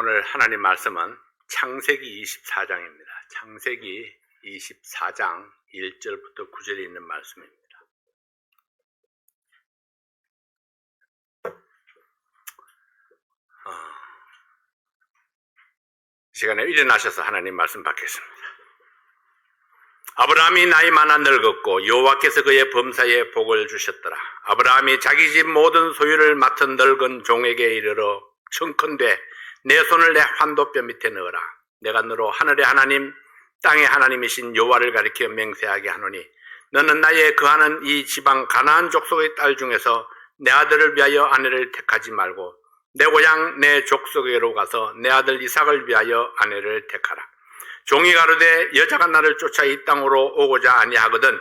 오늘 하나님 말씀은 창세기 24장입니다. 창세기 24장 1절부터 9절에 있는 말씀입니다. 이 시간에 일어나셔서 하나님 말씀 받겠습니다. 아브라함이 나이 많아 늙었고 여호와께서 그의 범사에 복을 주셨더라. 아브라함이 자기 집 모든 소유를 맡은 늙은 종에게 이르러 청컨대 내 손을 내 환도뼈 밑에 넣어라. 내가 너로 하늘의 하나님 땅의 하나님이신 여호와를 가리켜 맹세하게 하노니 너는 나의 거하는 이 지방 가나안 족속의 딸 중에서 내 아들을 위하여 아내를 택하지 말고 내 고향 내 족속에로 가서 내 아들 이삭을 위하여 아내를 택하라. 종이 가로되 여자가 나를 쫓아 이 땅으로 오고자 아니하거든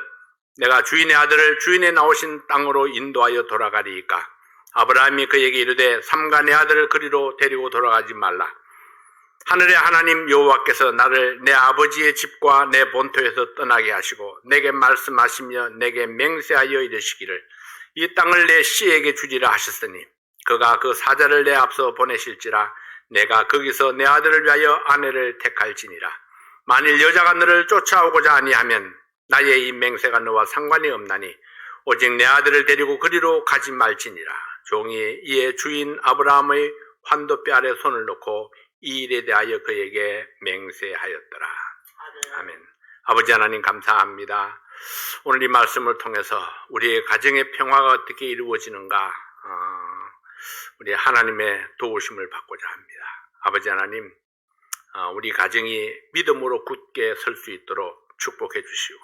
내가 주인의 아들을 주인의 나오신 땅으로 인도하여 돌아가리이까. 아브라함이 그에게 이르되 삼가 내 아들을 그리로 데리고 돌아가지 말라. 하늘의 하나님 여호와께서 나를 내 아버지의 집과 내 본토에서 떠나게 하시고 내게 말씀하시며 내게 맹세하여 이르시기를 이 땅을 내 씨에게 주리라 하셨으니 그가 그 사자를 내 앞서 보내실지라 내가 거기서 내 아들을 위하여 아내를 택할지니라. 만일 여자가 너를 쫓아오고자 아니하면 나의 이 맹세가 너와 상관이 없나니 오직 내 아들을 데리고 그리로 가지 말지니라. 종이 이에 주인 아브라함의 환도뼈 아래 손을 놓고 이 일에 대하여 그에게 맹세하였더라. 아멘. 아버지 하나님 감사합니다. 오늘 이 말씀을 통해서 우리의 가정의 평화가 어떻게 이루어지는가 우리 하나님의 도우심을 받고자 합니다. 아버지 하나님 우리 가정이 믿음으로 굳게 설 수 있도록 축복해 주시고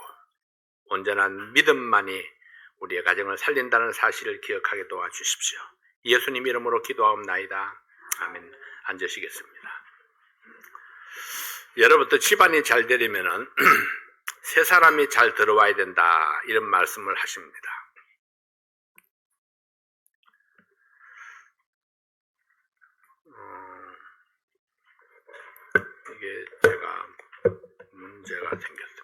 온전한 믿음만이 우리의 가정을 살린다는 사실을 기억하게 도와주십시오. 예수님 이름으로 기도하옵나이다. 아멘. 앉으시겠습니다. 여러분도 집안이 잘 되려면 세 사람이 잘 들어와야 된다 이런 말씀을 하십니다. 이게 제가 문제가 생겼습니다.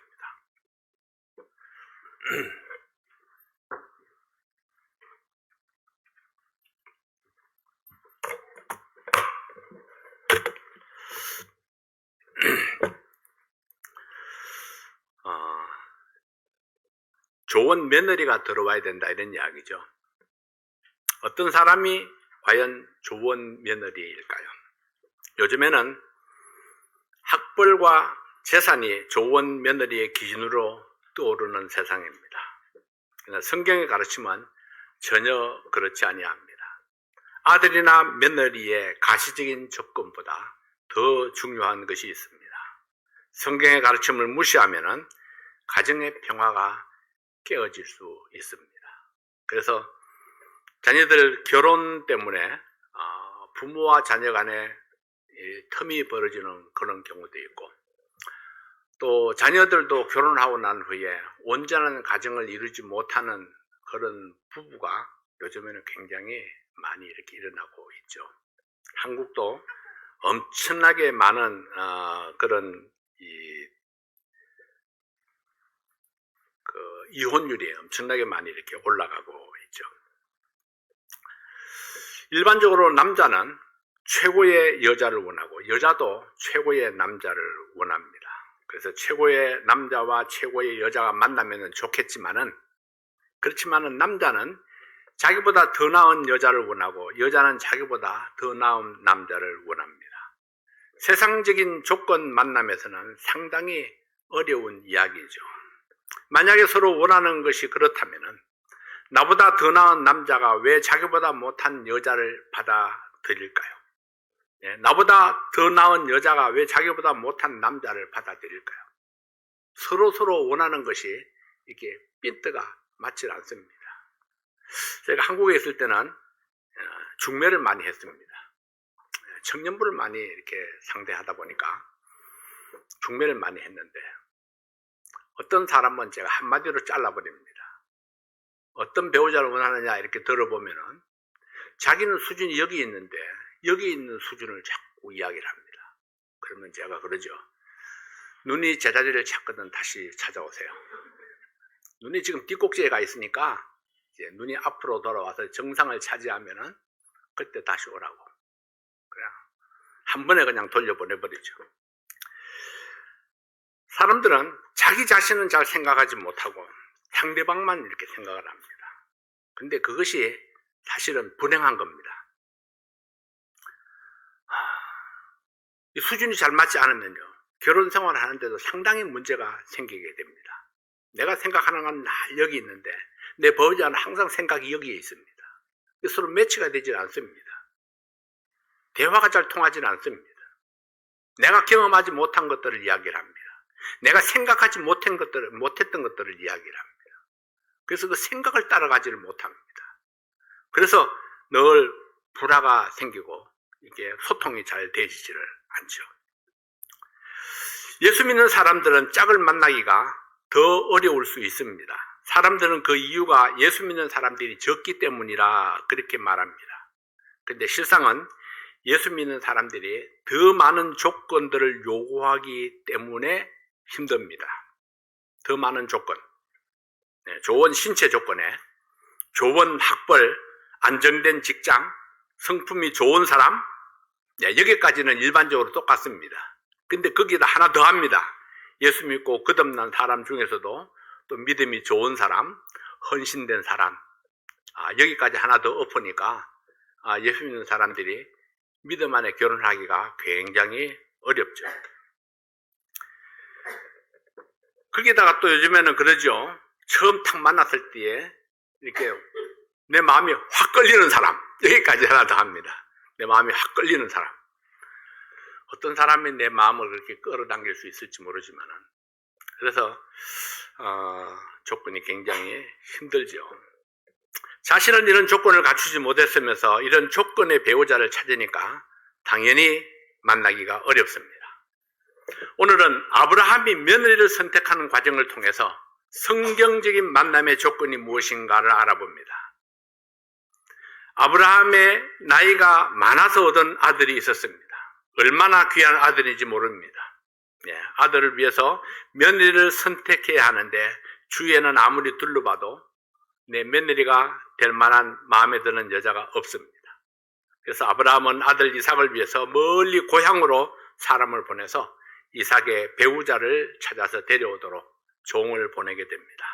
좋은 며느리가 들어와야 된다 이런 이야기죠. 어떤 사람이 과연 좋은 며느리일까요? 요즘에는 학벌과 재산이 좋은 며느리의 기준으로 떠오르는 세상입니다. 그러나 성경의 가르침은 전혀 그렇지 아니합니다. 아들이나 며느리의 가시적인 조건보다 더 중요한 것이 있습니다. 성경의 가르침을 무시하면 가정의 평화가 깨어질 수 있습니다. 그래서 자녀들 결혼 때문에 부모와 자녀 간에 틈이 벌어지는 그런 경우도 있고 또 자녀들도 결혼하고 난 후에 온전한 가정을 이루지 못하는 그런 부부가 요즘에는 굉장히 많이 이렇게 일어나고 있죠. 한국도 엄청나게 많은 그런 이혼율이 엄청나게 많이 이렇게 올라가고 있죠. 일반적으로 남자는 최고의 여자를 원하고 여자도 최고의 남자를 원합니다. 그래서 최고의 남자와 최고의 여자가 만나면 좋겠지만은 그렇지만은 남자는 자기보다 더 나은 여자를 원하고 여자는 자기보다 더 나은 남자를 원합니다. 세상적인 조건 만남에서는 상당히 어려운 이야기죠. 만약에 서로 원하는 것이 그렇다면은 나보다 더 나은 남자가 왜 자기보다 못한 여자를 받아들일까요? 나보다 더 나은 여자가 왜 자기보다 못한 남자를 받아들일까요? 서로 원하는 것이 이게 핀트가 맞지 않습니다. 제가 한국에 있을 때는 중매를 많이 했습니다. 청년부를 많이 이렇게 상대하다 보니까 중매를 많이 했는데 어떤 사람은 제가 한마디로 잘라버립니다. 어떤 배우자를 원하느냐 이렇게 들어보면은 자기는 수준이 여기 있는데 여기 있는 수준을 자꾸 이야기를 합니다. 그러면 제가 그러죠. 눈이 제자리를 찾거든 다시 찾아오세요. 눈이 지금 뒷꼭지에 가 있으니까 이제 눈이 앞으로 돌아와서 정상을 차지하면은 그때 다시 오라고. 그래. 한 번에 그냥 돌려보내버리죠. 사람들은 자기 자신은 잘 생각하지 못하고 상대방만 이렇게 생각을 합니다. 근데 그것이 사실은 불행한 겁니다. 이 수준이 잘 맞지 않으면요, 결혼 생활을 하는데도 상당히 문제가 생기게 됩니다. 내가 생각하는 건 여기 있는데 내 배우자는 항상 생각이 여기에 있습니다. 서로 매치가 되지 않습니다. 대화가 잘 통하지는 않습니다. 내가 경험하지 못한 것들을 이야기를 합니다. 내가 생각하지 못했던 것들을 이야기를 합니다. 그래서 그 생각을 따라가지를 못합니다. 그래서 늘 불화가 생기고 이게 소통이 잘 되지를 않죠. 예수 믿는 사람들은 짝을 만나기가 더 어려울 수 있습니다. 사람들은 그 이유가 예수 믿는 사람들이 적기 때문이라 그렇게 말합니다. 근데 실상은 예수 믿는 사람들이 더 많은 조건들을 요구하기 때문에 힘듭니다. 더 많은 조건, 좋은 신체 조건에 좋은 학벌, 안정된 직장, 성품이 좋은 사람, 여기까지는 일반적으로 똑같습니다. 근데 거기다 하나 더 합니다. 예수 믿고 거듭난 사람 중에서도 또 믿음이 좋은 사람, 헌신된 사람, 여기까지 하나 더 엎으니까 예수 믿는 사람들이 믿음 안에 결혼하기가 굉장히 어렵죠. 거기다가 또 요즘에는 그러죠. 처음 탁 만났을 때에 이렇게 내 마음이 확 끌리는 사람, 여기까지 하나 더 합니다. 내 마음이 확 끌리는 사람. 어떤 사람이 내 마음을 그렇게 끌어당길 수 있을지 모르지만은, 그래서 조건이 굉장히 힘들죠. 자신은 이런 조건을 갖추지 못했으면서 이런 조건의 배우자를 찾으니까 당연히 만나기가 어렵습니다. 오늘은 아브라함이 며느리를 선택하는 과정을 통해서 성경적인 만남의 조건이 무엇인가를 알아봅니다. 아브라함의 나이가 많아서 얻은 아들이 있었습니다. 얼마나 귀한 아들인지 모릅니다. 아들을 위해서 며느리를 선택해야 하는데 주위에는 아무리 둘러봐도 내 며느리가 될 만한 마음에 드는 여자가 없습니다. 그래서 아브라함은 아들 이삭을 위해서 멀리 고향으로 사람을 보내서 이삭의 배우자를 찾아서 데려오도록 종을 보내게 됩니다.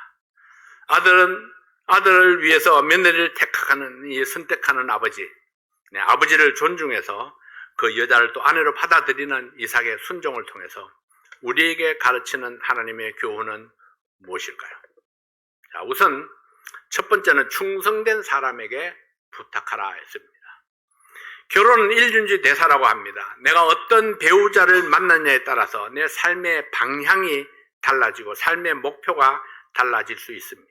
아들을 위해서 며느리를 선택하는 아버지, 아버지를 존중해서 그 여자를 또 아내로 받아들이는 이삭의 순종을 통해서 우리에게 가르치는 하나님의 교훈은 무엇일까요? 자, 우선 첫 번째는 충성된 사람에게 부탁하라 했습니다. 결혼은 일륜지 대사라고 합니다. 내가 어떤 배우자를 만났냐에 따라서 내 삶의 방향이 달라지고 삶의 목표가 달라질 수 있습니다.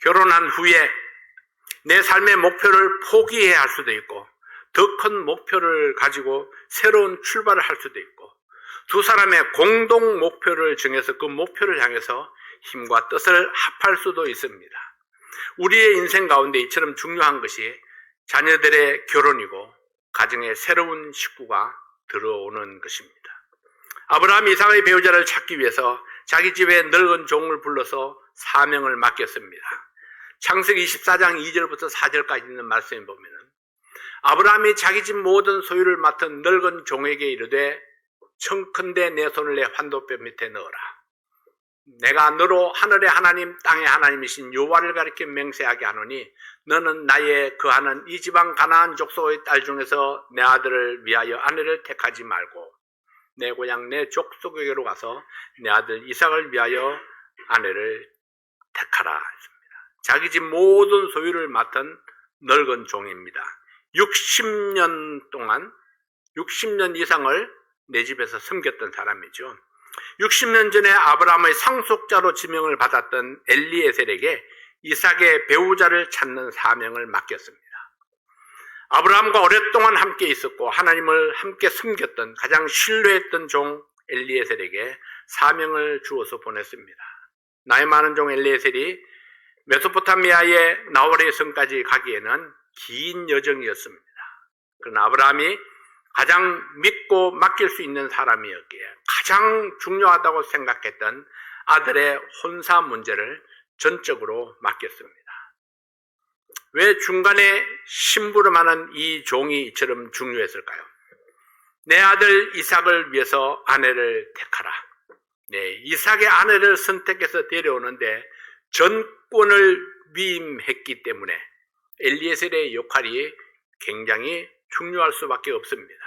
결혼한 후에 내 삶의 목표를 포기해야 할 수도 있고 더 큰 목표를 가지고 새로운 출발을 할 수도 있고 두 사람의 공동 목표를 정해서 그 목표를 향해서 힘과 뜻을 합할 수도 있습니다. 우리의 인생 가운데 이처럼 중요한 것이 자녀들의 결혼이고 가정에 새로운 식구가 들어오는 것입니다. 아브라함이 이삭의 배우자를 찾기 위해서 자기 집에 늙은 종을 불러서 사명을 맡겼습니다. 창세기 24장 2절부터 4절까지 있는 말씀에 보면 아브라함이 자기 집 모든 소유를 맡은 늙은 종에게 이르되 청컨대 내 손을 내 환도뼈 밑에 넣어라. 내가 너로 하늘의 하나님 땅의 하나님이신 여호와를 가리켜 맹세하게 하노니 너는 나의 거하는 이 지방 가나안 족속의 딸 중에서 내 아들을 위하여 아내를 택하지 말고 내 고향 내 족속에게로 가서 내 아들 이삭을 위하여 아내를 택하라 했습니다. 자기 집 모든 소유를 맡은 늙은 종입니다. 60년 이상을 내 집에서 섬겼던 사람이죠. 60년 전에 아브라함의 상속자로 지명을 받았던 엘리에셀에게 이삭의 배우자를 찾는 사명을 맡겼습니다. 아브라함과 오랫동안 함께 있었고 하나님을 함께 섬겼던 가장 신뢰했던 종 엘리에셀에게 사명을 주어서 보냈습니다. 나이 많은 종 엘리에셀이 메소포타미아의 나홀의 성까지 가기에는 긴 여정이었습니다. 그러나 아브라함이 가장 믿고 맡길 수 있는 사람이었기에 가장 중요하다고 생각했던 아들의 혼사 문제를 전적으로 맡겼습니다. 왜 중간에 심부름하는 이 종이 이처럼 중요했을까요? 내 아들 이삭을 위해서 아내를 택하라. 네, 이삭의 아내를 선택해서 데려오는데 전권을 위임했기 때문에 엘리에셀의 역할이 굉장히 중요할 수밖에 없습니다.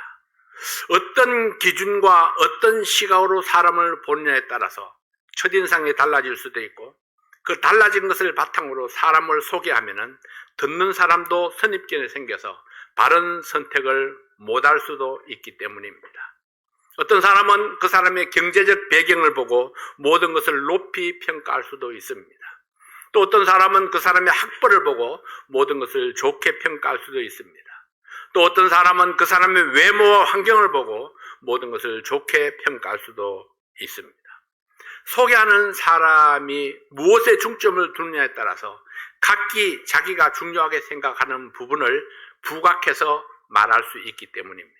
어떤 기준과 어떤 시각으로 사람을 보느냐에 따라서 첫인상이 달라질 수도 있고, 그 달라진 것을 바탕으로 사람을 소개하면은 듣는 사람도 선입견이 생겨서 바른 선택을 못할 수도 있기 때문입니다. 어떤 사람은 그 사람의 경제적 배경을 보고 모든 것을 높이 평가할 수도 있습니다. 또 어떤 사람은 그 사람의 학벌을 보고 모든 것을 좋게 평가할 수도 있습니다. 또 어떤 사람은 그 사람의 외모와 환경을 보고 모든 것을 좋게 평가할 수도 있습니다. 소개하는 사람이 무엇에 중점을 두느냐에 따라서 각기 자기가 중요하게 생각하는 부분을 부각해서 말할 수 있기 때문입니다.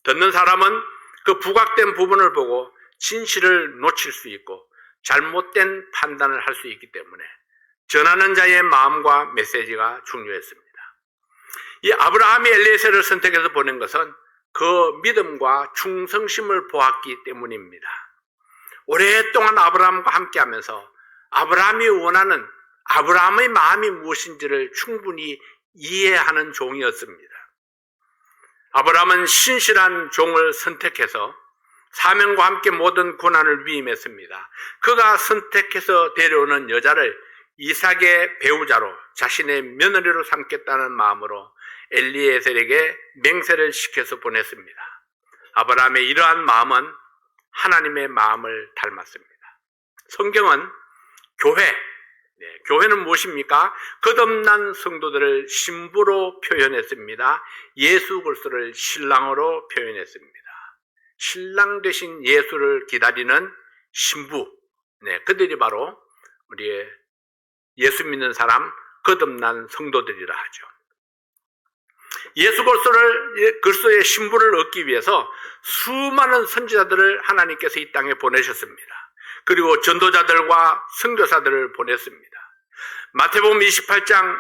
듣는 사람은 그 부각된 부분을 보고 진실을 놓칠 수 있고 잘못된 판단을 할 수 있기 때문에 전하는 자의 마음과 메시지가 중요했습니다. 이 아브라함이 엘리에셀을 선택해서 보낸 것은 그 믿음과 충성심을 보았기 때문입니다. 오랫동안 아브라함과 함께하면서 아브라함이 원하는 아브라함의 마음이 무엇인지를 충분히 이해하는 종이었습니다. 아브라함은 신실한 종을 선택해서 사명과 함께 모든 고난을 위임했습니다. 그가 선택해서 데려오는 여자를 이삭의 배우자로 자신의 며느리로 삼겠다는 마음으로 엘리에셀에게 맹세를 시켜서 보냈습니다. 아브라함의 이러한 마음은 하나님의 마음을 닮았습니다. 성경은 교회는 무엇입니까? 거듭난 성도들을 신부로 표현했습니다. 예수 그리스도를 신랑으로 표현했습니다. 신랑 되신 예수를 기다리는 신부, 그들이 바로 우리의 예수 믿는 사람, 거듭난 성도들이라 하죠. 예수 그리스도의 신부를 얻기 위해서 수많은 선지자들을 하나님께서 이 땅에 보내셨습니다. 그리고 전도자들과 선교사들을 보냈습니다. 마태복음 28장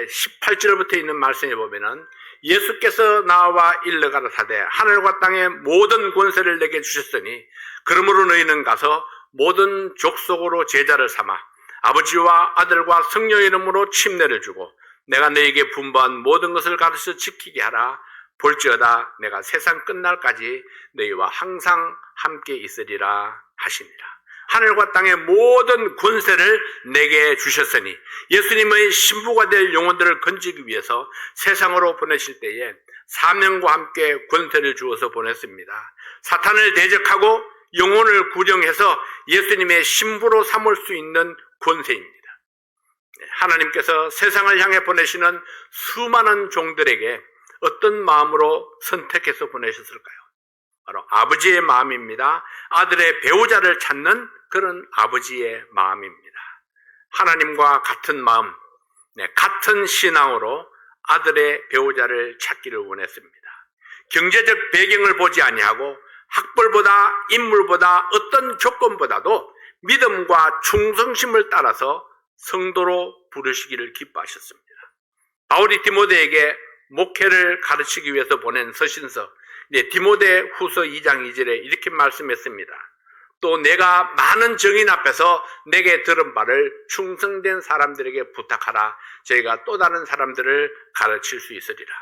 18절부터 있는 말씀에 보면은 예수께서 나와 일러가라사대 하늘과 땅의 모든 권세를 내게 주셨으니 그러므로 너희는 가서 모든 족속으로 제자를 삼아 아버지와 아들과 성령의 이름으로 침례를 주고 내가 너희에게 분부한 모든 것을 가르쳐 지키게 하라. 볼지어다 내가 세상 끝날까지 너희와 항상 함께 있으리라 하시니라. 하늘과 땅의 모든 권세를 내게 주셨으니 예수님의 신부가 될 영혼들을 건지기 위해서 세상으로 보내실 때에 사명과 함께 권세를 주어서 보냈습니다. 사탄을 대적하고 영혼을 구령해서 예수님의 신부로 삼을 수 있는 권세입니다. 하나님께서 세상을 향해 보내시는 수많은 종들에게 어떤 마음으로 선택해서 보내셨을까요? 바로 아버지의 마음입니다. 아들의 배우자를 찾는 그런 아버지의 마음입니다. 하나님과 같은 마음, 같은 신앙으로 아들의 배우자를 찾기를 원했습니다. 경제적 배경을 보지 아니하고 학벌보다 인물보다 어떤 조건보다도 믿음과 충성심을 따라서 성도로 부르시기를 기뻐하셨습니다. 바울이 디모데에게 목회를 가르치기 위해서 보낸 서신서 디모데 후서 2장 2절에 이렇게 말씀했습니다. 또 내가 많은 정인 앞에서 내게 들은 바를 충성된 사람들에게 부탁하라. 저희가 또 다른 사람들을 가르칠 수 있으리라.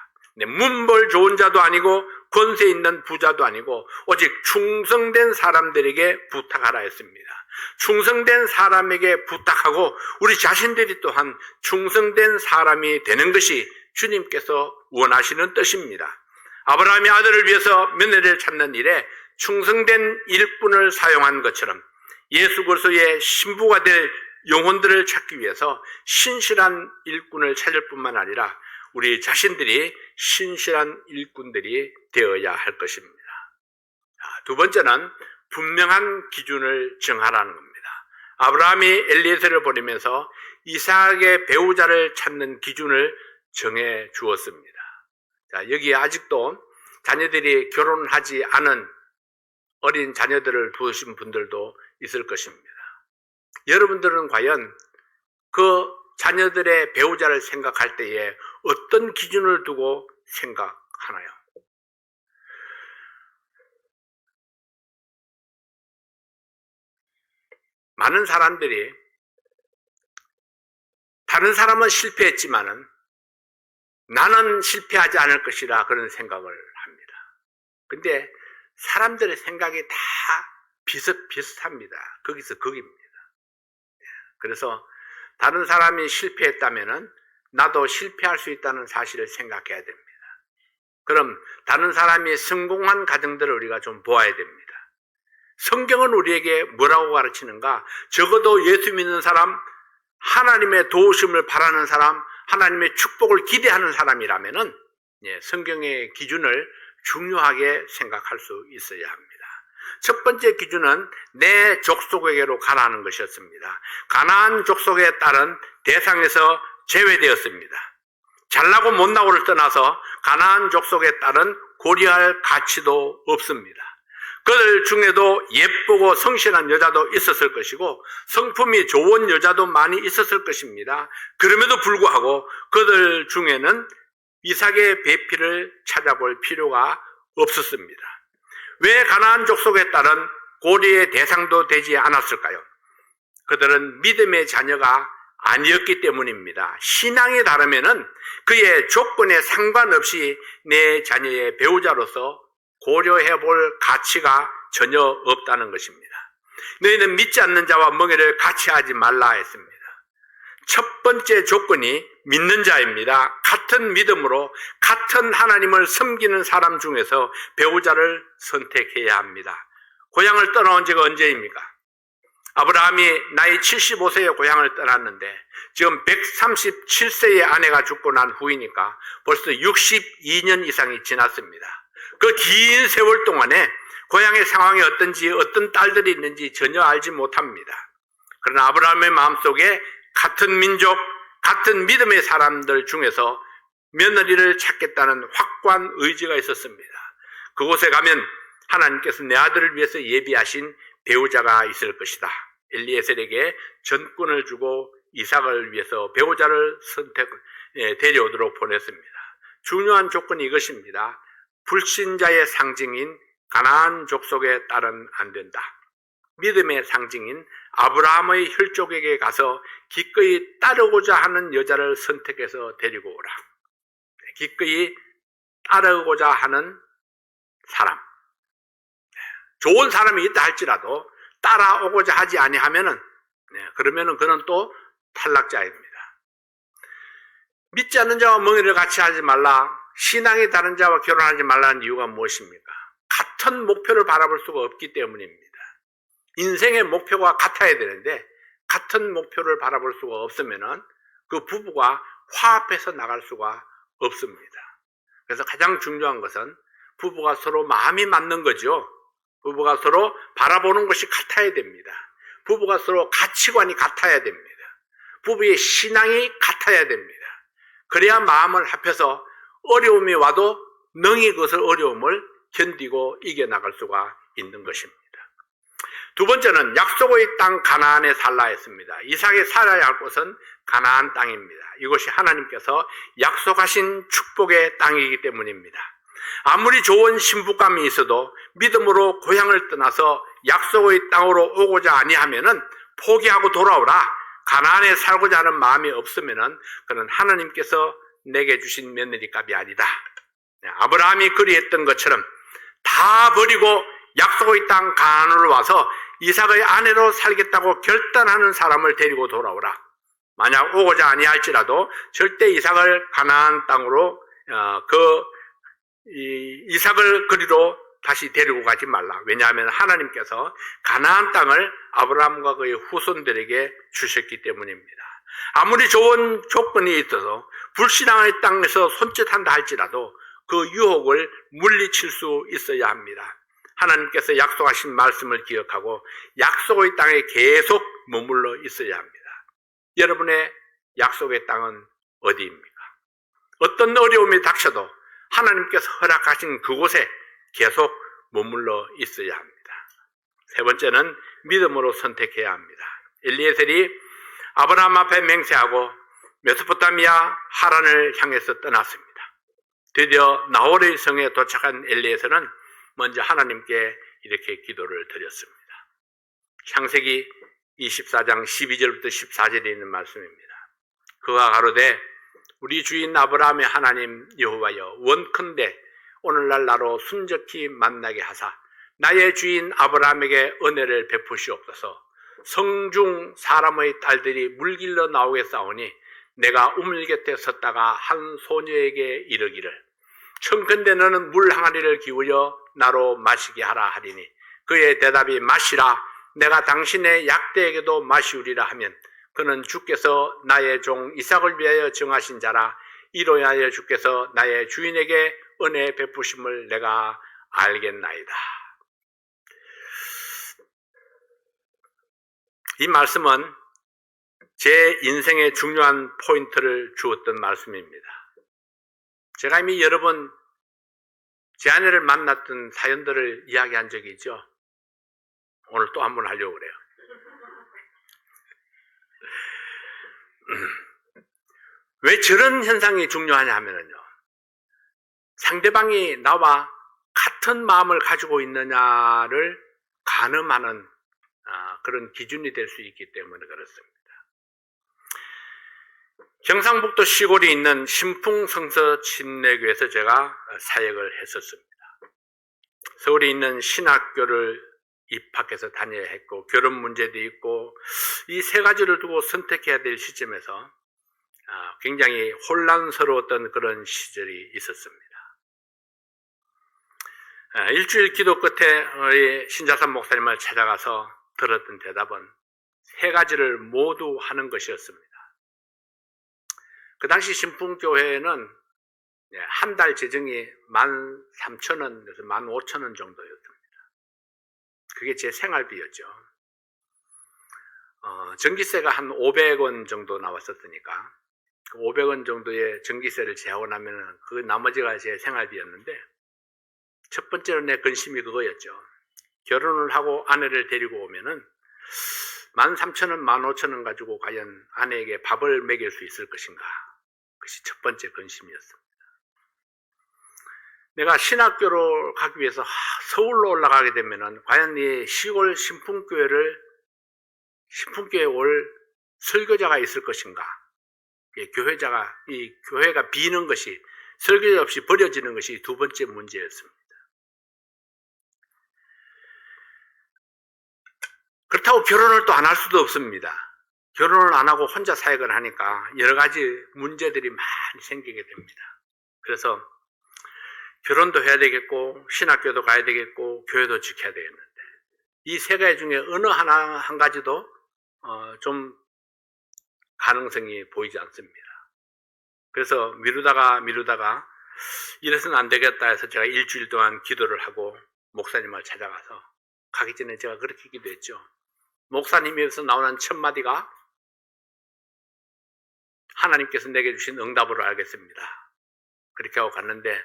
문벌 좋은 자도 아니고 권세 있는 부자도 아니고 오직 충성된 사람들에게 부탁하라 했습니다. 충성된 사람에게 부탁하고 우리 자신들이 또한 충성된 사람이 되는 것이 주님께서 원하시는 뜻입니다. 아브라함의 아들을 위해서 며느리를 찾는 일에 충성된 일꾼을 사용한 것처럼 예수 그리스도의 신부가 될 영혼들을 찾기 위해서 신실한 일꾼을 찾을 뿐만 아니라 우리 자신들이 신실한 일꾼들이 되어야 할 것입니다. 두 번째는 분명한 기준을 정하라는 겁니다. 아브라함이 엘리에셀을 보내면서 이삭의 배우자를 찾는 기준을 정해 주었습니다. 여기에 아직도 자녀들이 결혼하지 않은 어린 자녀들을 두신 분들도 있을 것입니다. 여러분들은 과연 그 자녀들의 배우자를 생각할 때에 어떤 기준을 두고 생각하나요? 많은 사람들이 다른 사람은 실패했지만은 나는 실패하지 않을 것이라 그런 생각을 합니다. 근데 사람들의 생각이 다 비슷합니다. 거기서 거기입니다. 그래서 다른 사람이 실패했다면은 나도 실패할 수 있다는 사실을 생각해야 됩니다. 그럼 다른 사람이 성공한 가정들을 우리가 좀 보아야 됩니다. 성경은 우리에게 뭐라고 가르치는가? 적어도 예수 믿는 사람, 하나님의 도우심을 바라는 사람, 하나님의 축복을 기대하는 사람이라면은 성경의 기준을 중요하게 생각할 수 있어야 합니다. 첫 번째 기준은 내 족속에게로 가라는 것이었습니다. 가나안 족속에 따른 대상에서 제외되었습니다. 잘나고 못나고를 떠나서 가나안 족속에 따른 고려할 가치도 없습니다. 그들 중에도 예쁘고 성실한 여자도 있었을 것이고 성품이 좋은 여자도 많이 있었을 것입니다. 그럼에도 불구하고 그들 중에는 이삭의 배필을 찾아볼 필요가 없었습니다. 왜 가나안 족속에 따른 고려의 대상도 되지 않았을까요? 그들은 믿음의 자녀가 아니었기 때문입니다. 신앙이 다르면은 그의 조건에 상관없이 내 자녀의 배우자로서 고려해 볼 가치가 전혀 없다는 것입니다. 너희는 믿지 않는 자와 멍에를 같이 하지 말라 했습니다. 첫 번째 조건이 믿는 자입니다. 같은 믿음으로 같은 하나님을 섬기는 사람 중에서 배우자를 선택해야 합니다. 고향을 떠나온 지가 언제입니까? 아브라함이 나이 75세에 고향을 떠났는데 지금 137세의 아내가 죽고 난 후이니까 벌써 62년 이상이 지났습니다. 그 긴 세월 동안에 고향의 상황이 어떤지 어떤 딸들이 있는지 전혀 알지 못합니다. 그러나 아브라함의 마음속에 같은 민족, 같은 믿음의 사람들 중에서 며느리를 찾겠다는 확고한 의지가 있었습니다. 그곳에 가면 하나님께서 내 아들을 위해서 예비하신 배우자가 있을 것이다. 엘리에셀에게 전권을 주고 이삭을 위해서 배우자를 데려오도록 보냈습니다. 중요한 조건이 이것입니다. 불신자의 상징인 가나안 족속의 딸은 안 된다. 믿음의 상징인 아브라함의 혈족에게 가서 기꺼이 따르고자 하는 여자를 선택해서 데리고 오라. 기꺼이 따르고자 하는 사람. 좋은 사람이 있다 할지라도 따라오고자 하지 아니하면은 그러면은 그는 또 탈락자입니다. 믿지 않는 자와 멍에를 같이 하지 말라. 신앙이 다른 자와 결혼하지 말라는 이유가 무엇입니까? 같은 목표를 바라볼 수가 없기 때문입니다. 인생의 목표가 같아야 되는데 같은 목표를 바라볼 수가 없으면은 그 부부가 화합해서 나갈 수가 없습니다. 그래서 가장 중요한 것은 부부가 서로 마음이 맞는 거죠. 부부가 서로 바라보는 것이 같아야 됩니다. 부부가 서로 가치관이 같아야 됩니다. 부부의 신앙이 같아야 됩니다. 그래야 마음을 합해서 어려움이 와도 능히 그것을 어려움을 견디고 이겨나갈 수가 있는 것입니다. 두 번째는 약속의 땅 가나안에 살라 했습니다. 이삭이 살아야 할 곳은 가나안 땅입니다. 이것이 하나님께서 약속하신 축복의 땅이기 때문입니다. 아무리 좋은 신부감이 있어도 믿음으로 고향을 떠나서 약속의 땅으로 오고자 아니하면은 포기하고 돌아오라. 가나안에 살고자 하는 마음이 없으면은 그는 하나님께서 내게 주신 며느리값이 아니다. 아브라함이 그리했던 것처럼 다 버리고 약속의 땅 가나안으로 와서 이삭의 아내로 살겠다고 결단하는 사람을 데리고 돌아오라. 만약 오고자 아니할지라도 절대 이삭을 가나안 땅으로 이삭을 그리로 다시 데리고 가지 말라. 왜냐하면 하나님께서 가나안 땅을 아브라함과 그의 후손들에게 주셨기 때문입니다. 아무리 좋은 조건이 있어서 불신앙의 땅에서 손짓한다 할지라도 그 유혹을 물리칠 수 있어야 합니다. 하나님께서 약속하신 말씀을 기억하고 약속의 땅에 계속 머물러 있어야 합니다. 여러분의 약속의 땅은 어디입니까? 어떤 어려움이 닥쳐도 하나님께서 허락하신 그곳에 계속 머물러 있어야 합니다. 세 번째는 믿음으로 선택해야 합니다. 엘리에셀이 아브라함 앞에 맹세하고 메소포타미아 하란을 향해서 떠났습니다. 드디어 나홀의 성에 도착한 엘리에셀은 먼저 하나님께 이렇게 기도를 드렸습니다. 창세기 24장 12절부터 14절에 있는 말씀입니다. 그가 가로되 우리 주인 아브라함의 하나님 여호와여 원컨대 오늘날 나로 순적히 만나게 하사 나의 주인 아브라함에게 은혜를 베푸시옵소서. 성중 사람의 딸들이 물길로 나오겠사오니 내가 우물 곁에 섰다가 한 소녀에게 이르기를 청컨대 너는 물 항아리를 기울여 나로 마시게 하라 하리니 그의 대답이 마시라 내가 당신의 약대에게도 마시우리라 하면 그는 주께서 나의 종 이삭을 위하여 정하신 자라 이로 인하여 주께서 나의 주인에게 은혜 베푸심을 내가 알겠나이다. 이 말씀은 제 인생의 중요한 포인트를 주었던 말씀입니다. 제가 이미 여러 번 제 아내를 만났던 사연들을 이야기한 적이 있죠. 오늘 또 한 번 하려고 그래요. 왜 저런 현상이 중요하냐 하면요. 상대방이 나와 같은 마음을 가지고 있느냐를 가늠하는 그런 기준이 될 수 있기 때문에 그렇습니다. 경상북도 시골에 있는 신풍성서 침례교에서 제가 사역을 했었습니다. 서울에 있는 신학교를 입학해서 다녀야 했고 결혼 문제도 있고 이 세 가지를 두고 선택해야 될 시점에서 굉장히 혼란스러웠던 그런 시절이 있었습니다. 일주일 기도 끝에 우리 신자산 목사님을 찾아가서 들었던 대답은 세 가지를 모두 하는 것이었습니다. 그 당시 신풍교회는 한 달 재정이 13,000원에서 15,000원 정도였습니다. 그게 제 생활비였죠. 전기세가 한 500원 정도 나왔었으니까 그 500원 정도의 전기세를 제하고 나면 그 나머지가 제 생활비였는데 첫 번째로 내 근심이 그거였죠. 결혼을 하고 아내를 데리고 오면은 13,000원, 15,000원 가지고 과연 아내에게 밥을 먹일 수 있을 것인가? 그것이 첫 번째 근심이었습니다. 내가 신학교로 가기 위해서 서울로 올라가게 되면은 과연 이 시골 신풍교회에 올 설교자가 있을 것인가? 이 교회가 비는 것이 설교자 없이 버려지는 것이 두 번째 문제였습니다. 그렇다고 결혼을 또 안 할 수도 없습니다. 결혼을 안 하고 혼자 사역을 하니까 여러 가지 문제들이 많이 생기게 됩니다. 그래서 결혼도 해야 되겠고 신학교도 가야 되겠고 교회도 지켜야 되겠는데 이 세 가지 중에 어느 한 가지도 좀 가능성이 보이지 않습니다. 그래서 미루다가 이래서는 안 되겠다 해서 제가 일주일 동안 기도를 하고 목사님을 찾아가서 가기 전에 제가 그렇게 기도했죠. 목사님에서 나오는 첫 마디가 하나님께서 내게 주신 응답으로 알겠습니다. 그렇게 하고 갔는데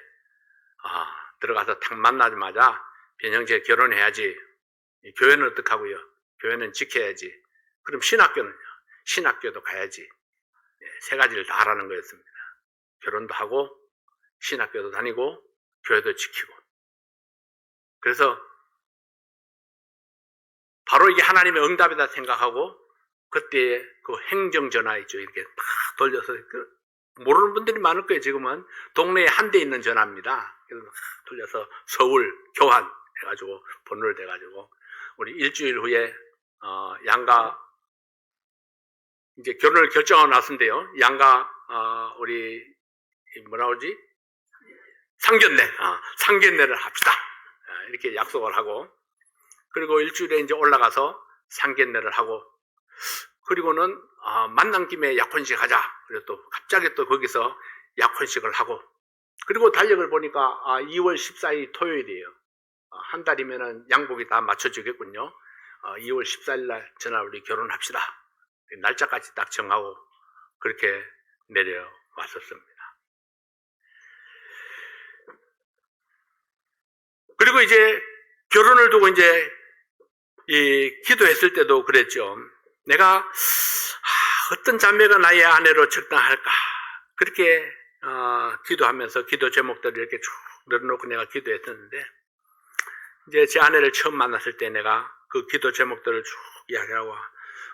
들어가서 탁 만나자마자 변형제 결혼해야지. 교회는 어떡하고요? 교회는 지켜야지. 그럼 신학교는요? 신학교도 가야지. 세 가지를 다 하라는 거였습니다. 결혼도 하고 신학교도 다니고 교회도 지키고. 그래서 바로 이게 하나님의 응답이다 생각하고 그때 그 행정전화 있죠. 이렇게 탁 돌려서 모르는 분들이 많을 거예요. 지금은 동네에 한 대 있는 전화입니다. 그래서 돌려서 서울 교환 해가지고 번호를 대가지고 우리 일주일 후에 양가 이제 결혼을 결정하고 났는데요. 양가 우리 뭐라 그러지? 상견례를 합시다. 이렇게 약속을 하고 그리고 일주일에 이제 올라가서 상견례를 하고 그리고는 만난 김에 약혼식 하자. 그래서 또 갑자기 또 거기서 약혼식을 하고 그리고 달력을 보니까 2월 14일 토요일이에요. 한 달이면은 양복이 다 맞춰지겠군요. 2월 14일 날 전화 우리 결혼합시다. 날짜까지 딱 정하고 그렇게 내려왔었습니다. 그리고 이제 결혼을 두고 이제 기도했을 때도 그랬죠. 내가 어떤 자매가 나의 아내로 적당할까 그렇게 기도하면서 기도 제목들을 이렇게 쭉 늘어놓고 내가 기도했었는데 이제 제 아내를 처음 만났을 때 내가 그 기도 제목들을 쭉 이야기하고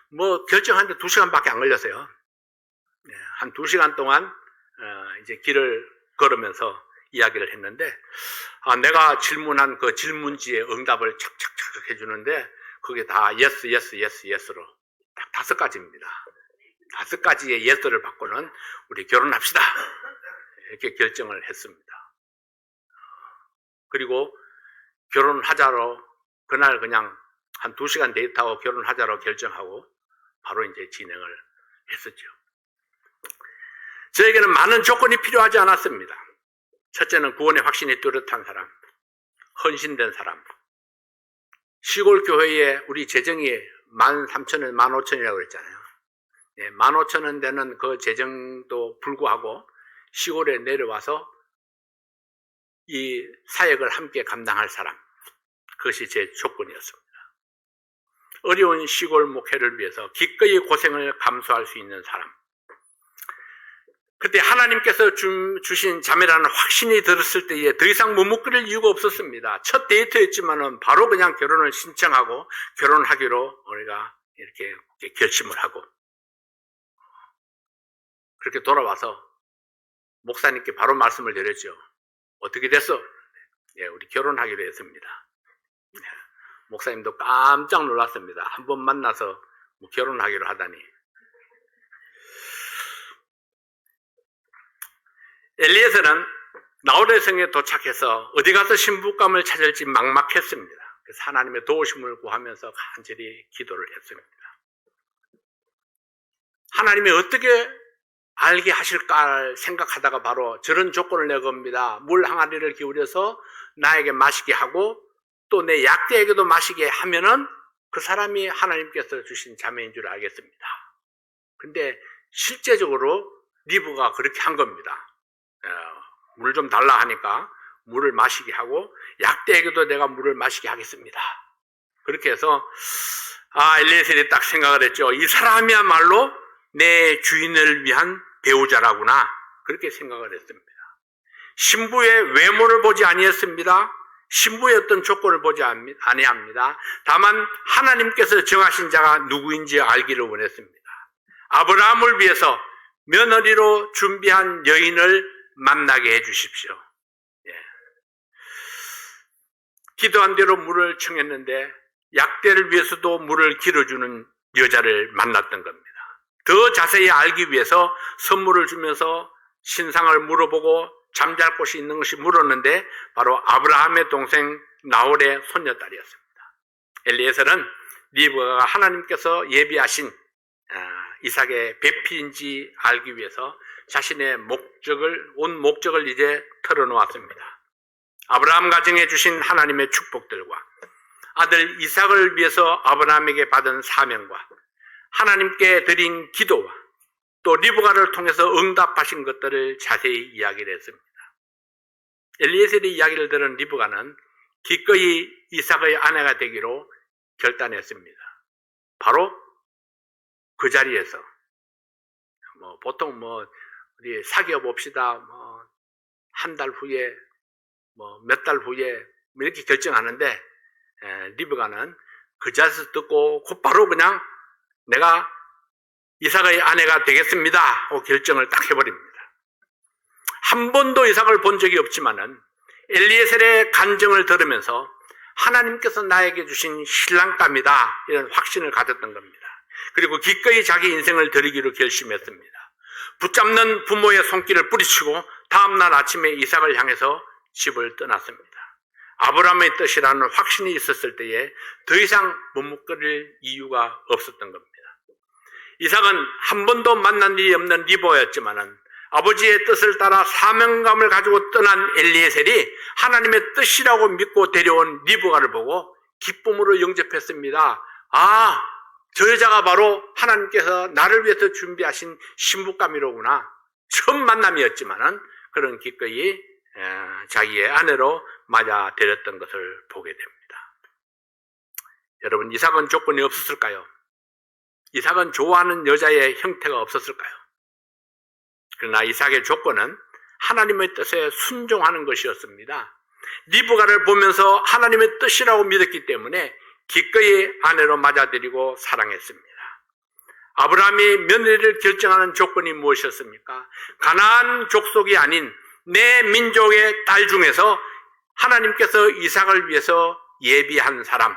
뭐 결정하는데 2시간밖에 안 걸렸어요. 한 2시간 동안 이제 길을 걸으면서 이야기를 했는데, 내가 질문한 그 질문지에 응답을 착착착 해주는데 그게 다 예스로 딱 5가지입니다. 5가지의 예스를 받고는 우리 결혼합시다 이렇게 결정을 했습니다. 그리고 결혼하자로 그날 그냥 한 2시간 데이트하고 결혼하자로 결정하고 바로 이제 진행을 했었죠. 저에게는 많은 조건이 필요하지 않았습니다. 첫째는 구원의 확신이 뚜렷한 사람, 헌신된 사람. 시골 교회에 우리 재정이 13,000원, 15,000원이라고 그랬잖아요. 15,000원 되는 그 재정도 불구하고 시골에 내려와서 이 사역을 함께 감당할 사람. 그것이 제 조건이었습니다. 어려운 시골 목회를 위해서 기꺼이 고생을 감수할 수 있는 사람. 그때 하나님께서 주신 자매라는 확신이 들었을 때에 더 이상 머뭇거릴 이유가 없었습니다. 첫 데이트였지만은 바로 그냥 결혼을 신청하고 결혼하기로 우리가 이렇게 결심을 하고 그렇게 돌아와서 목사님께 바로 말씀을 드렸죠. 어떻게 됐어? 우리 결혼하기로 했습니다. 목사님도 깜짝 놀랐습니다. 한번 만나서 뭐 결혼하기로 하다니. 엘리에셀은 나홀의 성에 도착해서 어디 가서 신부감을 찾을지 막막했습니다. 그래서 하나님의 도우심을 구하면서 간절히 기도를 했습니다. 하나님이 어떻게 알게 하실까 생각하다가 바로 저런 조건을 내겁니다. 물 항아리를 기울여서 나에게 마시게 하고 또 내 약대에게도 마시게 하면은 그 사람이 하나님께서 주신 자매인 줄 알겠습니다. 근데 실제적으로 리브가 그렇게 한 겁니다. 물 좀 달라 하니까 물을 마시게 하고 약대에게도 내가 물을 마시게 하겠습니다. 그렇게 해서 엘리에셀이 딱 생각을 했죠. 이 사람이야말로 내 주인을 위한 배우자라구나. 그렇게 생각을 했습니다. 신부의 외모를 보지 아니했습니다. 신부의 어떤 조건을 보지 아니합니다. 다만 하나님께서 정하신 자가 누구인지 알기를 원했습니다. 아브라함을 위해서 며느리로 준비한 여인을 만나게 해주십시오. 기도한 대로 물을 청했는데 약대를 위해서도 물을 길어주는 여자를 만났던 겁니다. 더 자세히 알기 위해서 선물을 주면서 신상을 물어보고 잠잘 곳이 있는 것이 물었는데 바로 아브라함의 동생 나홀의 손녀딸이었습니다. 엘리에셀은 리브가가 하나님께서 예비하신 이삭의 배필인지 알기 위해서 자신의 온 목적을 이제 털어놓았습니다. 아브라함 가정에 주신 하나님의 축복들과 아들 이삭을 위해서 아브라함에게 받은 사명과 하나님께 드린 기도와 또 리브가를 통해서 응답하신 것들을 자세히 이야기를 했습니다. 엘리에셀의 이야기를 들은 리브가는 기꺼이 이삭의 아내가 되기로 결단했습니다. 바로 그 자리에서 보통 우리 사귀어 봅시다. 한 달 후에 몇 달 후에 이렇게 결정하는데 리브가는 그 자리에서 듣고 곧바로 그냥 내가 이삭의 아내가 되겠습니다 하고 결정을 딱 해버립니다. 한 번도 이삭을 본 적이 없지만은 엘리에셀의 간증을 들으면서 하나님께서 나에게 주신 신랑감이다 이런 확신을 가졌던 겁니다. 그리고 기꺼이 자기 인생을 드리기로 결심했습니다. 붙잡는 부모의 손길을 뿌리치고 다음날 아침에 이삭을 향해서 집을 떠났습니다. 아브라함의 뜻이라는 확신이 있었을 때에 더 이상 머뭇거릴 이유가 없었던 겁니다. 이삭은 한 번도 만난 일이 없는 리브가였지만은 아버지의 뜻을 따라 사명감을 가지고 떠난 엘리에셀이 하나님의 뜻이라고 믿고 데려온 리브가를 보고 기쁨으로 영접했습니다. 저 여자가 바로 하나님께서 나를 위해서 준비하신 신부감이로구나. 처음 만남이었지만은 그런 기꺼이 자기의 아내로 맞아 데렸던 것을 보게 됩니다. 여러분, 이삭은 조건이 없었을까요? 이삭은 좋아하는 여자의 형태가 없었을까요? 그러나 이삭의 조건은 하나님의 뜻에 순종하는 것이었습니다. 리브가를 보면서 하나님의 뜻이라고 믿었기 때문에 기꺼이 아내로 맞아들이고 사랑했습니다. 아브라함이 며느리를 결정하는 조건이 무엇이었습니까? 가나안 족속이 아닌 내 민족의 딸 중에서 하나님께서 이삭을 위해서 예비한 사람,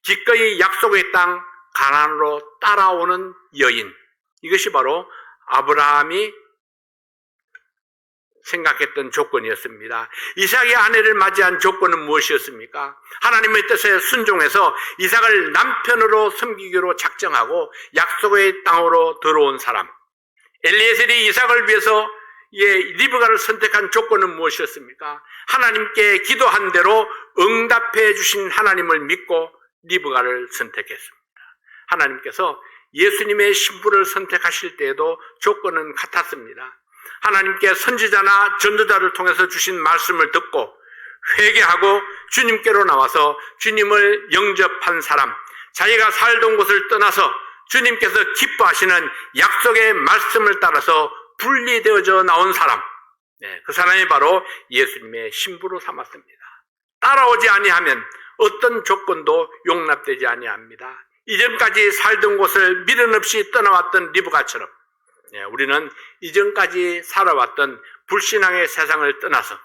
기꺼이 약속의 땅 가나안으로 따라오는 여인, 이것이 바로 아브라함이 생각했던 조건이었습니다. 이삭의 아내를 맞이한 조건은 무엇이었습니까? 하나님의 뜻에 순종해서 이삭을 남편으로 섬기기로 작정하고 약속의 땅으로 들어온 사람. 엘리에셀이 이삭을 위해서 리브가를 선택한 조건은 무엇이었습니까? 하나님께 기도한 대로 응답해 주신 하나님을 믿고 리브가를 선택했습니다. 하나님께서 예수님의 신부를 선택하실 때에도 조건은 같았습니다. 하나님께 선지자나 전도자를 통해서 주신 말씀을 듣고 회개하고 주님께로 나와서 주님을 영접한 사람, 자기가 살던 곳을 떠나서 주님께서 기뻐하시는 약속의 말씀을 따라서 분리되어져 나온 사람, 그 사람이 바로 예수님의 신부로 삼았습니다. 따라오지 아니하면 어떤 조건도 용납되지 아니합니다. 이전까지 살던 곳을 미련 없이 떠나왔던 리브가처럼 우리는 이전까지 살아왔던 불신앙의 세상을 떠나서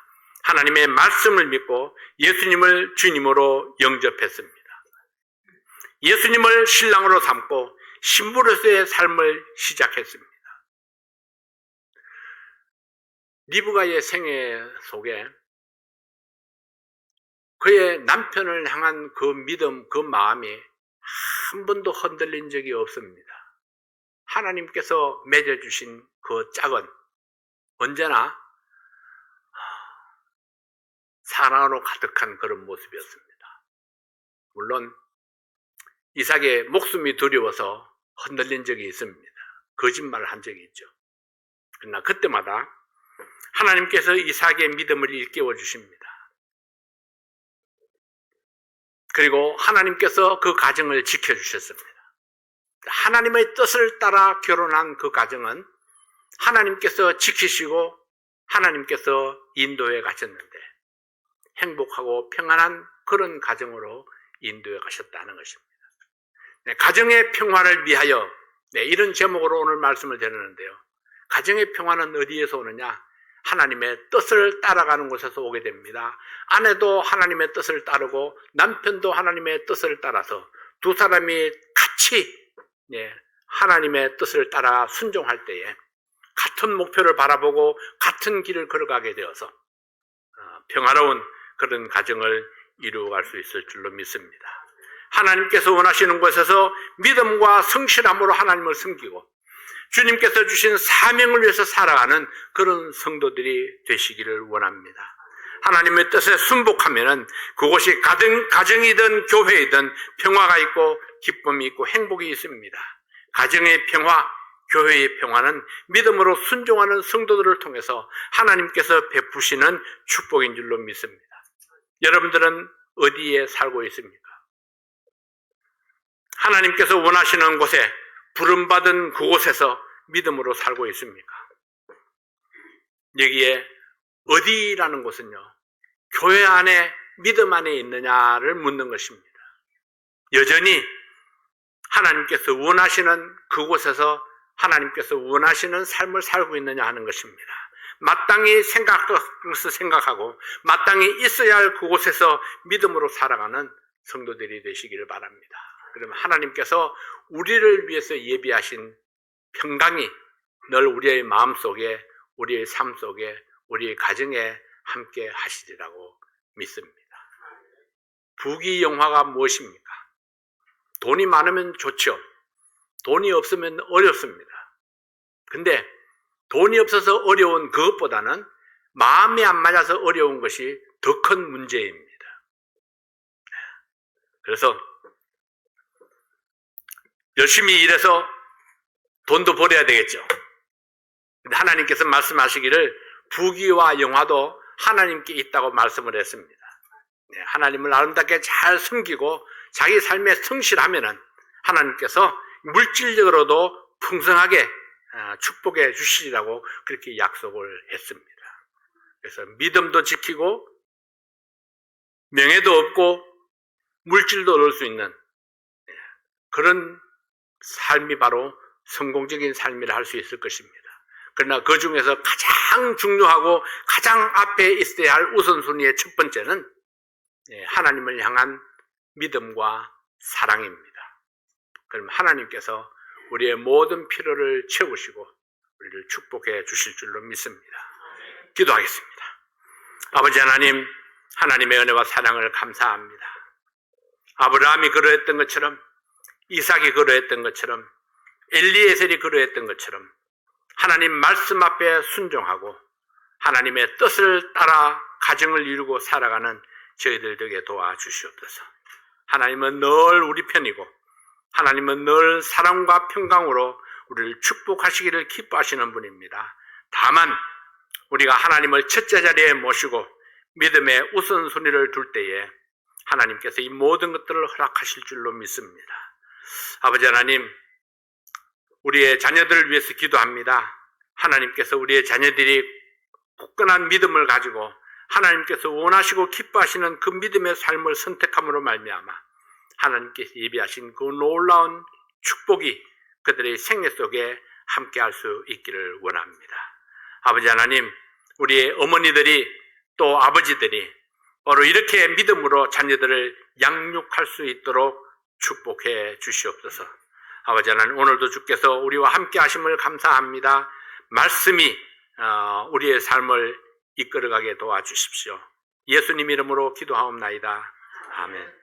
하나님의 말씀을 믿고 예수님을 주님으로 영접했습니다. 예수님을 신랑으로 삼고 신부로서의 삶을 시작했습니다. 리브가의 생애 속에 그의 남편을 향한 그 믿음, 그 마음이 한 번도 흔들린 적이 없습니다. 하나님께서 맺어주신 그 짝은 언제나 사랑으로 가득한 그런 모습이었습니다. 물론 이삭의 목숨이 두려워서 흔들린 적이 있습니다. 거짓말을 한 적이 있죠. 그러나 그때마다 하나님께서 이삭의 믿음을 일깨워 주십니다. 그리고 하나님께서 그 가정을 지켜주셨습니다. 하나님의 뜻을 따라 결혼한 그 가정은 하나님께서 지키시고 하나님께서 인도해 가셨는데 행복하고 평안한 그런 가정으로 인도해 가셨다는 것입니다. 가정의 평화를 위하여 이런 제목으로 오늘 말씀을 드리는데요. 가정의 평화는 어디에서 오느냐? 하나님의 뜻을 따라가는 곳에서 오게 됩니다. 아내도 하나님의 뜻을 따르고 남편도 하나님의 뜻을 따라서 두 사람이 같이 하나님의 뜻을 따라 순종할 때에 같은 목표를 바라보고 같은 길을 걸어가게 되어서 평화로운 그런 가정을 이루어갈 수 있을 줄로 믿습니다. 하나님께서 원하시는 곳에서 믿음과 성실함으로 하나님을 섬기고 주님께서 주신 사명을 위해서 살아가는 그런 성도들이 되시기를 원합니다. 하나님의 뜻에 순복하면은 그곳이 가정이든 교회이든 평화가 있고 기쁨이 있고 행복이 있습니다. 가정의 평화, 교회의 평화는 믿음으로 순종하는 성도들을 통해서 하나님께서 베푸시는 축복인 줄로 믿습니다. 여러분들은 어디에 살고 있습니까? 하나님께서 원하시는 곳에 부름받은 그곳에서 믿음으로 살고 있습니까? 여기에 어디라는 것은요, 교회 안에 믿음 안에 있느냐를 묻는 것입니다. 여전히 하나님께서 원하시는 그곳에서 하나님께서 원하시는 삶을 살고 있느냐 하는 것입니다. 마땅히 생각하고 마땅히 있어야 할 그곳에서 믿음으로 살아가는 성도들이 되시기를 바랍니다. 그러면 하나님께서 우리를 위해서 예비하신 평강이 늘 우리의 마음속에, 우리의 삶 속에, 우리의 가정에 함께 하시리라고 믿습니다. 부귀영화가 무엇입니까? 돈이 많으면 좋죠. 돈이 없으면 어렵습니다. 근데 돈이 없어서 어려운 그것보다는 마음이 안 맞아서 어려운 것이 더 큰 문제입니다. 그래서 열심히 일해서 돈도 벌어야 되겠죠. 근데 하나님께서 말씀하시기를 부귀와 영화도 하나님께 있다고 말씀을 했습니다. 하나님을 아름답게 잘 섬기고 자기 삶에 성실하면은 하나님께서 물질적으로도 풍성하게 축복해 주시리라고 그렇게 약속을 했습니다. 그래서 믿음도 지키고 명예도 얻고 물질도 얻을 수 있는 그런 삶이 바로 성공적인 삶이라 할 수 있을 것입니다. 그러나 그 중에서 가장 중요하고 가장 앞에 있어야 할 우선순위의 첫 번째는 하나님을 향한 믿음과 사랑입니다. 그럼 하나님께서 우리의 모든 필요를 채우시고 우리를 축복해 주실 줄로 믿습니다. 기도하겠습니다. 아버지 하나님, 하나님의 은혜와 사랑을 감사합니다. 아브라함이 그러했던 것처럼, 이삭이 그러했던 것처럼, 엘리에셀이 그러했던 것처럼 하나님 말씀 앞에 순종하고 하나님의 뜻을 따라 가정을 이루고 살아가는 저희들 되게 도와주시옵소서. 하나님은 늘 우리 편이고 하나님은 늘 사랑과 평강으로 우리를 축복하시기를 기뻐하시는 분입니다. 다만 우리가 하나님을 첫째 자리에 모시고 믿음의 우선순위를 둘 때에 하나님께서 이 모든 것들을 허락하실 줄로 믿습니다. 아버지 하나님, 우리의 자녀들을 위해서 기도합니다. 하나님께서 우리의 자녀들이 굳건한 믿음을 가지고 하나님께서 원하시고 기뻐하시는 그 믿음의 삶을 선택함으로 말미암아 하나님께서 예비하신 그 놀라운 축복이 그들의 생애 속에 함께할 수 있기를 원합니다. 아버지 하나님, 우리의 어머니들이 또 아버지들이 바로 이렇게 믿음으로 자녀들을 양육할 수 있도록 축복해 주시옵소서. 아버지 하나님, 오늘도 주께서 우리와 함께 하심을 감사합니다. 말씀이 우리의 삶을 이끌어가게 도와주십시오. 예수님 이름으로 기도하옵나이다. 아멘.